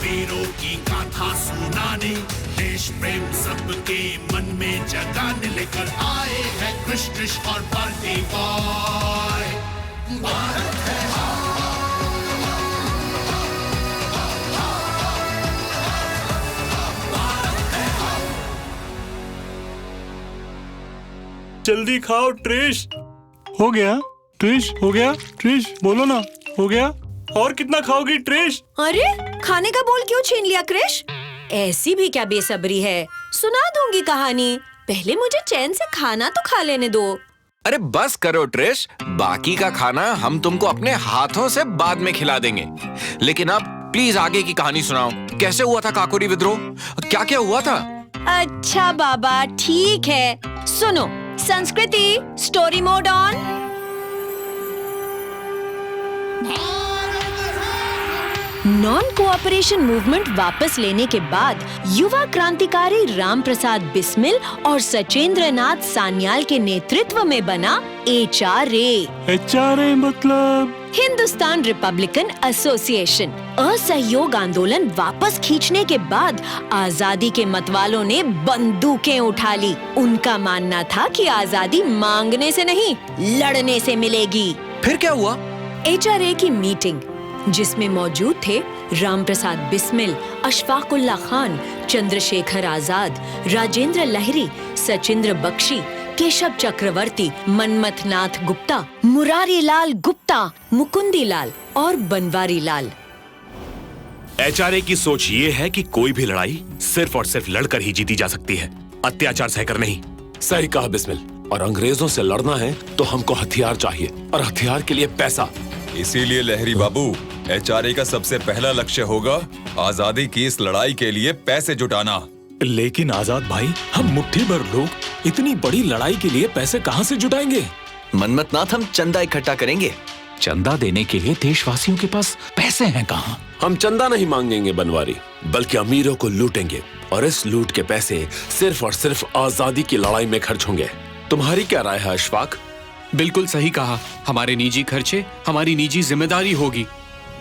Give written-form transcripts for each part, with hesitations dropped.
वीरों की गाथा सुनाने, देश प्रेम सबके मन में जगाने लेकर आए हैं कृष्ण और पार्टी बॉय। भारत है जल्दी खाओ ट्रिश। हो गया ट्रिश, हो गया ट्रिश, बोलो ना, हो गया। और कितना खाओगी ट्रिश? अरे खाने का बोल क्यों छीन लिया क्रिश? ऐसी भी क्या बेसब्री है, सुना दूंगी कहानी, पहले मुझे चैन से खाना तो खा लेने दो। अरे बस करो ट्रिश, बाकी का खाना हम तुमको अपने हाथों से बाद में खिला देंगे। लेकिन अब प्लीज आगे की कहानी सुनाओ। कैसे हुआ था काकोरी विद्रोह, क्या क्या हुआ था? अच्छा बाबा ठीक है, सुनो। संस्कृति, story mode on. Non cooperation movement वापस लेने के बाद युवा क्रांतिकारी रामप्रसाद बिस्मिल और सचेंद्र नाथ सान्याल के नेतृत्व में बना HRA। HRA मतलब हिंदुस्तान रिपब्लिकन एसोसिएशन। असहयोग आंदोलन वापस खींचने के बाद आजादी के मतवालों ने बंदूकें उठा ली। उनका मानना था कि आजादी मांगने से नहीं, लड़ने से मिलेगी। फिर क्या हुआ? HRA की मीटिंग, जिसमें मौजूद थे रामप्रसाद बिस्मिल, अशफाकुल्ला खान, चंद्रशेखर आजाद, राजेंद्र लहरी, सचिंद्र बख्शी, केशव चक्रवर्ती, मनमथ नाथ गुप्ता, मुरारी लाल गुप्ता, मुकुंदी लाल और बनवारी लाल। HRA की सोच ये है कि कोई भी लड़ाई सिर्फ और सिर्फ लड़कर ही जीती जा सकती है, अत्याचार सहकर नहीं। सही कहा बिस्मिल, और अंग्रेजों से लड़ना है तो हमको हथियार चाहिए, और हथियार के लिए पैसा। इसीलिए लहरी बाबू, HRA का सबसे पहला लक्ष्य होगा आजादी की इस लड़ाई के लिए पैसे जुटाना। लेकिन आजाद भाई, हम मुट्ठी भर लोग इतनी बड़ी लड़ाई के लिए पैसे कहाँ से जुटाएंगे? मनमथ नाथ, हम चंदा इकट्ठा करेंगे। चंदा देने के लिए देशवासियों के पास पैसे हैं कहाँ? हम चंदा नहीं मांगेंगे बनवारी, बल्कि अमीरों को लूटेंगे, और इस लूट के पैसे सिर्फ और सिर्फ आजादी की लड़ाई में खर्च होंगे। तुम्हारी क्या राय है अशफाक? बिल्कुल सही कहा, हमारे निजी खर्चे हमारी निजी जिम्मेदारी होगी।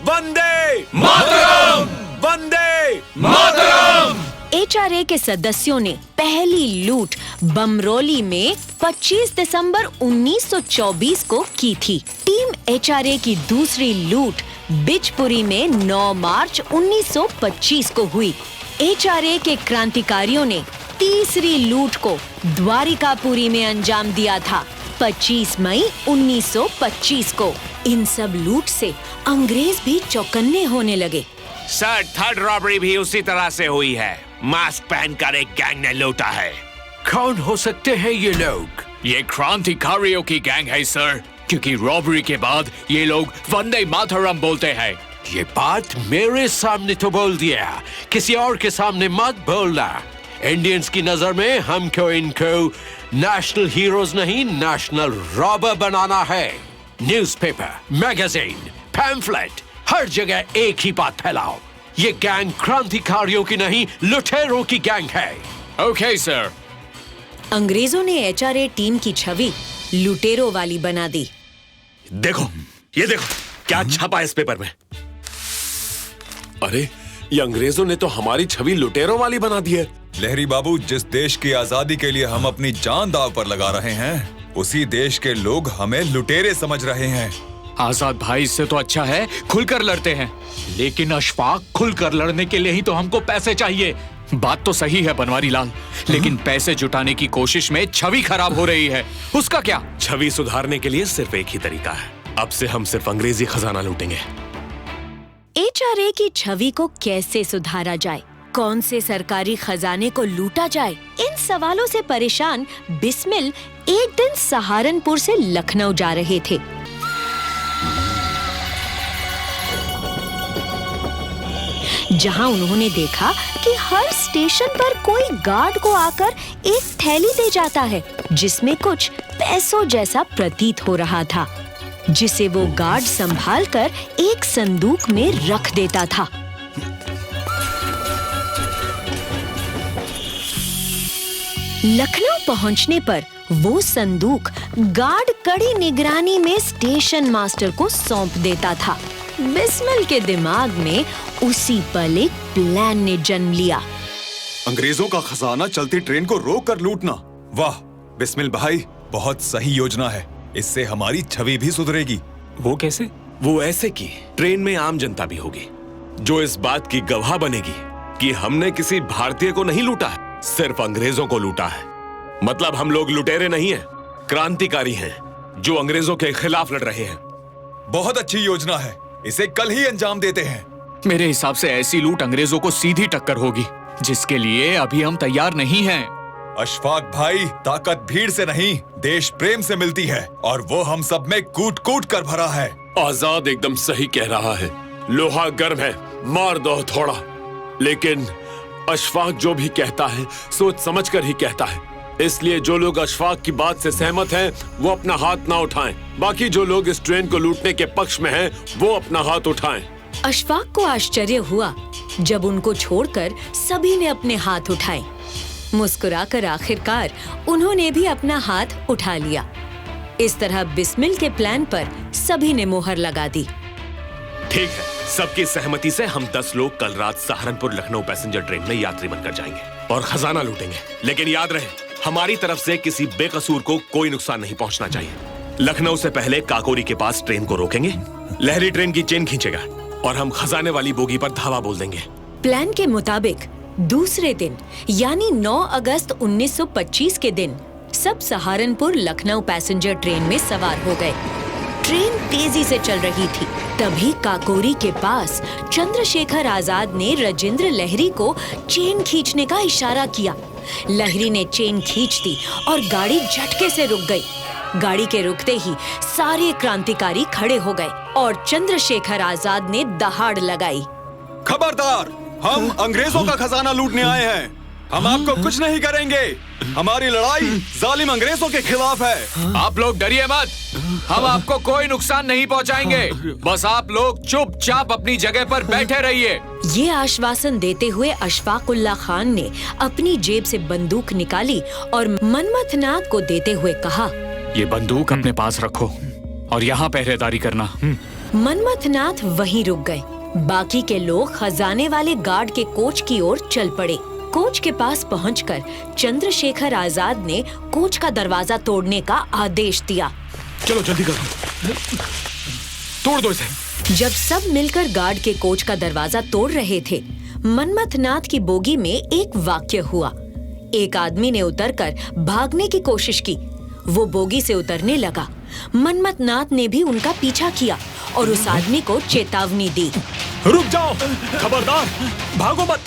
वंदे मातरम! वंदे मातरम! HRA के सदस्यों ने पहली लूट बमरौली में 25 दिसंबर 1924 को की थी। टीम HRA की दूसरी लूट बिजपुरी में 9 मार्च 1925 को हुई। HRA के क्रांतिकारियों ने तीसरी लूट को द्वारिकापुरी में अंजाम दिया था 25 मई 1925 को। इन सब लूट से अंग्रेज भी चौकन्ने होने लगे। सर, थर्ड रॉबरी भी उसी तरह से हुई है। मास्क पहनकर एक गैंग ने लूटा है। कौन हो सकते हैं ये लोग? ये क्रांतिकारियों की गैंग है सर, क्योंकि रॉबरी के बाद ये लोग वंदे मातरम बोलते हैं। ये बात मेरे सामने तो बोल दिया, किसी और के सामने मत बोलना। इंडियंस की नजर में हमको इनको नेशनल हीरोज नहीं, नेशनल रॉबर बनाना है। न्यूज़पेपर, मैगजीन, पैम्फलेट, हर जगह एक ही बात फैलाओ, ये गैंग क्रांतिकारियों की नहीं, लुटेरों की गैंग है। Okay sir. अंग्रेजों ने HRA टीम की छवि लुटेरों वाली बना दी। देखो, ये देखो क्या छपा इस पेपर में। अरे, ये अंग्रेजों ने तो हमारी छवि लुटेरों वाली बना दी है। लहरी बाबू, जिस देश की आजादी के लिए हम अपनी जान दांव पर लगा रहे हैं, उसी देश के लोग हमें लुटेरे समझ रहे हैं। आजाद भाई, इससे तो अच्छा है खुलकर लड़ते हैं। लेकिन अशफाक, खुलकर लड़ने के लिए ही तो हमको पैसे चाहिए। बात तो सही है बनवारी लाल, लेकिन पैसे जुटाने की कोशिश में छवि खराब हो रही है, उसका क्या? छवि सुधारने के लिए सिर्फ एक ही तरीका है, अब से हम सिर्फ अंग्रेजी खजाना लूटेंगे। HRA की छवि को कैसे सुधारा जाए, कौन से सरकारी खजाने को लूटा जाए, इन सवालों से परेशान बिस्मिल एक दिन सहारनपुर से लखनऊ जा रहे थे। जहां उन्होंने देखा कि हर स्टेशन पर कोई गार्ड को आकर एक थैली दे जाता है, जिसमें कुछ पैसों जैसा प्रतीत हो रहा था, जिसे वो गार्ड संभालकर एक संदूक में रख देता था। लखनऊ पहुंचने पर वो संदूक गार्ड कड़ी निगरानी में स्टेशन मास्टर को सौंप देता था। बिस्मिल के दिमाग में उसी पल एक प्लान ने जन्म लिया। अंग्रेजों का खजाना चलती ट्रेन को रोक कर लूटना। वाह बिस्मिल भाई, बहुत सही योजना है। इससे हमारी छवि भी सुधरेगी। वो कैसे? वो ऐसे कि ट्रेन में आम जनता भी होगी, जो इस बात की गवाह बनेगी कि हमने किसी भारतीय को नहीं लूटा है, सिर्फ अंग्रेजों को लूटा है। मतलब हम लोग लुटेरे नहीं हैं, क्रांतिकारी हैं, जो अंग्रेजों के खिलाफ लड़ रहे हैं। बहुत अच्छी योजना है, इसे कल ही अंजाम देते हैं। मेरे हिसाब से ऐसी लूट अंग्रेजों को सीधी टक्कर होगी, जिसके लिए अभी हम तैयार नहीं हैं। अशफाक भाई, ताकत भीड़ से नहीं, देश प्रेम से मिलती है, और वो हम सब में कूट कूट कर भरा है। आजाद एकदम सही कह रहा है। लोहा गर्म है, मार दो थोड़ा। लेकिन अशफाक जो भी कहता है सोच समझ कर ही कहता है। इसलिए जो लोग अशफाक की बात से सहमत हैं, वो अपना हाथ ना उठाएं। बाकी जो लोग इस ट्रेन को लूटने के पक्ष में हैं, वो अपना हाथ उठाएं। अशफाक को आश्चर्य हुआ जब उनको छोड़कर सभी ने अपने हाथ उठाए। मुस्कुराकर आखिरकार उन्होंने भी अपना हाथ उठा लिया। इस तरह बिस्मिल के प्लान पर सभी ने मोहर लगा दी। ठीक है, सबकी सहमति से हम 10 लोग कल रात सहारनपुर लखनऊ पैसेंजर ट्रेन में यात्री बनकर जाएंगे और खजाना लूटेंगे। लेकिन याद रहे, हमारी तरफ से किसी बेकसूर को कोई नुकसान नहीं पहुंचना चाहिए। लखनऊ से पहले काकोरी के पास ट्रेन को रोकेंगे, लहरी ट्रेन की चेन खींचेगा और हम खजाने वाली बोगी पर धावा बोल देंगे। प्लान के मुताबिक दूसरे दिन यानी 9 अगस्त 1925 के दिन सब सहारनपुर लखनऊ पैसेंजर ट्रेन में सवार हो गए। ट्रेन तेजी से चल रही थी। तभी काकोरी के पास चंद्रशेखर आजाद ने राजेंद्र लहरी को चेन खींचने का इशारा किया। लहरी ने चेन खींच दी और गाड़ी झटके से रुक गई। गाड़ी के रुकते ही सारे क्रांतिकारी खड़े हो गए और चंद्रशेखर आजाद ने दहाड़ लगाई। खबरदार, हम अंग्रेजों का खजाना लूटने आए हैं। हम आपको कुछ नहीं करेंगे। हमारी लड़ाई जालिम अंग्रेजों के खिलाफ है। आप लोग डरिए मत, हम आपको कोई नुकसान नहीं पहुंचाएंगे। बस आप लोग चुपचाप अपनी जगह पर बैठे रहिए। ये आश्वासन देते हुए अशफाक उल्लाह खान ने अपनी जेब से बंदूक निकाली और मनमथनाथ को देते हुए कहा, ये बंदूक अपने पास रखो और यहाँ पहरेदारी करना। मनमथनाथ वहीं रुक गए। बाकी के लोग खजाने वाले गार्ड के कोच की ओर चल पड़े। कोच के पास पहुंचकर चंद्रशेखर आजाद ने कोच का दरवाजा तोड़ने का आदेश दिया। चलो जल्दी करो, तोड़ दो इसे। जब सब मिलकर गार्ड के कोच का दरवाजा तोड़ रहे थे, मनमथनाथ की बोगी में एक वाक्य हुआ। एक आदमी ने उतरकर भागने की कोशिश की। वो बोगी से उतरने लगा। मनमथनाथ ने भी उनका पीछा किया और उस आदमी को चेतावनी दी, रुक जाओ, खबरदार, भागो मत।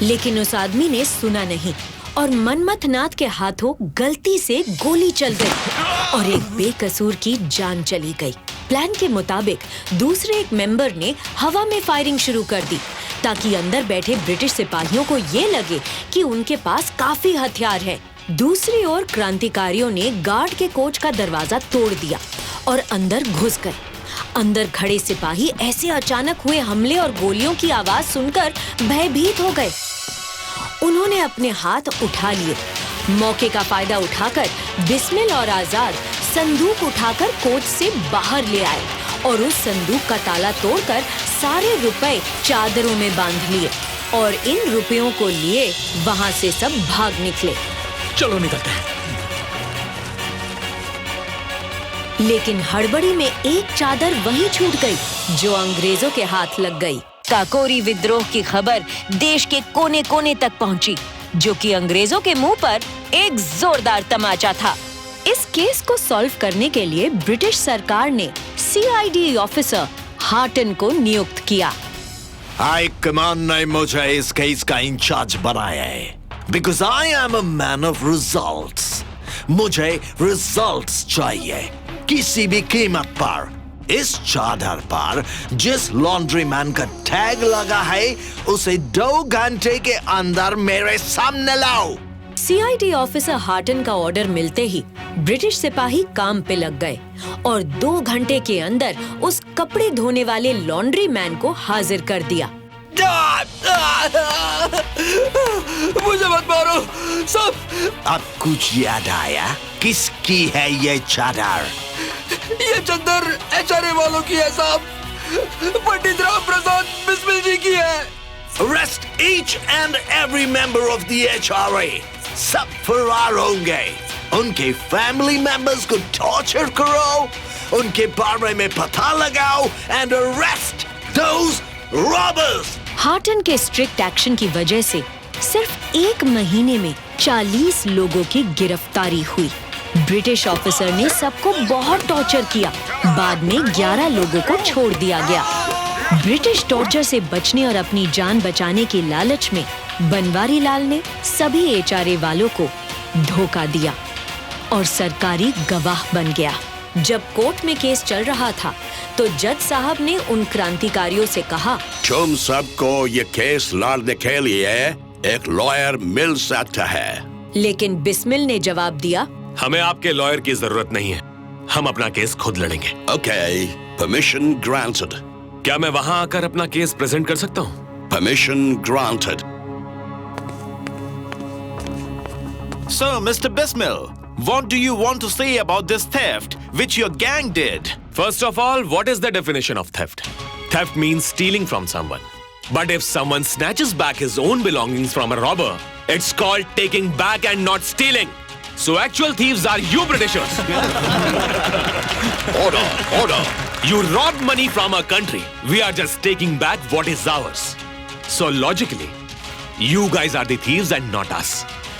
लेकिन उस आदमी ने सुना नहीं और मनमथनाथ के हाथों गलती से गोली चल गई और एक बेकसूर की जान चली गई। प्लान के मुताबिक दूसरे एक मेंबर ने हवा में फायरिंग शुरू कर दी ताकि अंदर बैठे ब्रिटिश सिपाहियों को ये लगे कि उनके पास काफी हथियार है। दूसरी ओर क्रांतिकारियों ने गार्ड के कोच का दरवाजा तोड़ दिया और अंदर घुस गए। अंदर खड़े सिपाही ऐसे अचानक हुए हमले और गोलियों की आवाज सुनकर भयभीत हो गए। उन्होंने अपने हाथ उठा लिए। मौके का फायदा उठाकर बिस्मिल और आजाद संदूक उठाकर कोच से बाहर ले आए और उस संदूक का ताला तोड़कर सारे रुपए चादरों में बांध लिए और इन रुपयों को लिए वहां से सब भाग निकले। चलो निकलते हैं। लेकिन हड़बड़ी में एक चादर वहीं छूट गई जो अंग्रेजों के हाथ लग गई। काकोरी विद्रोह की खबर देश के कोने कोने तक पहुंची, जो कि अंग्रेजों के मुंह पर एक जोरदार तमाचा था। इस केस को सॉल्व करने के लिए ब्रिटिश सरकार ने CID ऑफिसर हार्टन को नियुक्त किया। हाई कमांड ने मुझे इस केस का इंचार्ज बनाया है because I am a man of results. मुझे रिजल्ट्स चाहिए किसी भी कीमत पर। इस चादर पर जिस लॉन्ड्री मैन का टैग लगा है उसे 2 घंटे के अंदर मेरे सामने लाओ। CID ऑफिसर हार्टन का ऑर्डर मिलते ही ब्रिटिश सिपाही काम पे लग गए और 2 घंटे के अंदर उस कपड़े धोने वाले लॉन्ड्री मैन को हाजिर कर दिया। मुझे मत मारो सब। अब कुछ याद आया? किसकी है ये चादर? ये चादर HRA वालों की है साहब। पंडित राम प्रसाद बिस्मिल जी की है। Arrest each and every member of the HRA. सब फरार होंगे। उनके फैमिली मेंबर्स को टॉर्चर करो, उनके बारे में पता लगाओ and arrest those robbers. Horton के स्ट्रिक्ट एक्शन की वजह से सिर्फ 1 महीने में 40 लोगों की गिरफ्तारी हुई। ब्रिटिश ऑफिसर ने सबको बहुत टॉर्चर किया। बाद में 11 लोगों को छोड़ दिया गया। ब्रिटिश टॉर्चर से बचने और अपनी जान बचाने की लालच में बनवारी लाल ने सभी एचआरए वालों को धोखा दिया और सरकारी गवाह बन गया। जब कोर्ट में केस चल रहा था तो जज साहब ने उन क्रांतिकारियों से कहा, तुम सबको ये केस लड़ने के लिए एक लॉयर मिल सकता है। लेकिन बिस्मिल ने जवाब दिया, हमें आपके लॉयर की जरूरत नहीं है, हम अपना केस खुद लड़ेंगे। Okay, permission granted. क्या मैं वहां आकर अपना केस प्रेजेंट कर सकता हूँ? Permission granted. So, Mr. Bismil, what do you want to say about this theft which your gang did? First of all, what is the definition of theft? Theft means stealing from someone. But if someone snatches back his own belongings from a robber, it's called taking back and not stealing. So actual thieves are you Britishers. Order. You robbed money from our country. We are just taking back what is ours. So logically, you guys are the thieves and not us.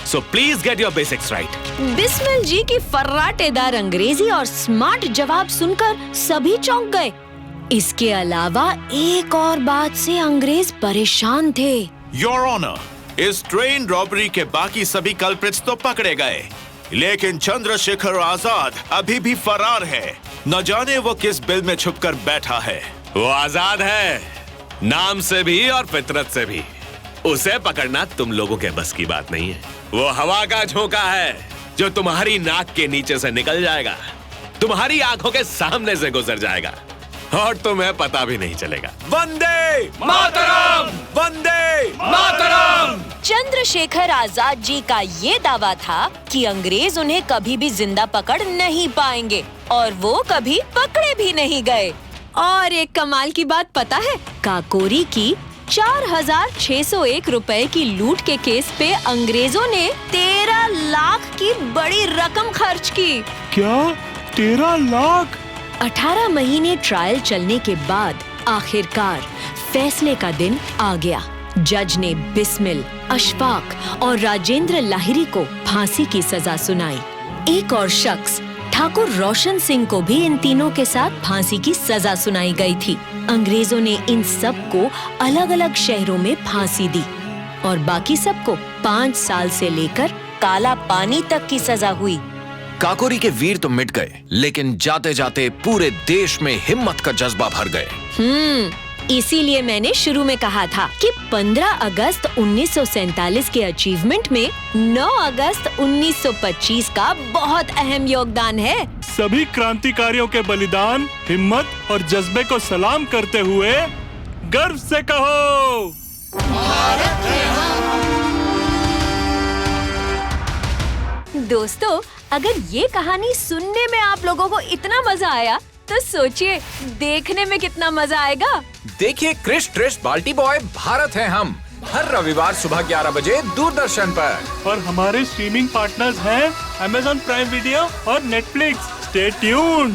So please get your basics right. Bismil जी की फर्राटेदार अंग्रेजी और smart जवाब सुनकर सभी चौंक गए। इसके अलावा एक और बात से अंग्रेज परेशान थे। Your Honor, इस ट्रेन रॉबरी के बाकी सभी कल्प्रिट्स तो पकड़े गए, लेकिन चंद्रशेखर आजाद अभी भी फरार है। न जाने वो किस बिल में छुपकर बैठा है। वो आजाद है, नाम से भी और फितरत से भी। उसे पकड़ना तुम लोगों के बस की बात नहीं है। वो हवा का झोंका है जो तुम्हारी नाक के नीचे से निकल जाएगा, तुम्हारी आंखों के सामने से गुजर जाएगा और तुम्हें पता भी नहीं चलेगा। वंदे मातरम! वंदे मातरम! चंद्रशेखर आजाद जी का ये दावा था कि अंग्रेज उन्हें कभी भी जिंदा पकड़ नहीं पाएंगे और वो कभी पकड़े भी नहीं गए। और एक कमाल की बात पता है, काकोरी की 4,601 रुपए की लूट के केस पे अंग्रेजों ने 13 लाख की बड़ी रकम खर्च की। क्या 13 लाख? 18 महीने ट्रायल चलने के बाद आखिरकार फैसले का दिन आ गया। जज ने बिस्मिल, अशफाक और राजेंद्र लाहिरी को फांसी की सजा सुनाई। एक और शख्स ठाकुर रोशन सिंह को भी इन तीनों के साथ फांसी की सजा सुनाई गई थी। अंग्रेजों ने इन सब को अलग अलग शहरों में फांसी दी और बाकी सबको 5 साल से लेकर काला पानी तक की सजा हुई। काकोरी के वीर तो मिट गए, लेकिन जाते जाते पूरे देश में हिम्मत का जज्बा भर गए। इसीलिए मैंने शुरू में कहा था कि 15 अगस्त 1947 के अचीवमेंट में 9 अगस्त 1925 का बहुत अहम योगदान है। सभी क्रांतिकारियों के बलिदान, हिम्मत और जज्बे को सलाम करते हुए गर्व से कहो, दोस्तों, अगर ये कहानी सुनने में आप लोगों को इतना मजा आया तो सोचिए देखने में कितना मजा आएगा। देखिए क्रिश ट्रिश बाल्टी बॉय भारत है हम, हर रविवार सुबह 11 बजे दूरदर्शन पर। और हमारे स्ट्रीमिंग पार्टनर्स हैं Amazon प्राइम वीडियो और Netflix। Stay tuned.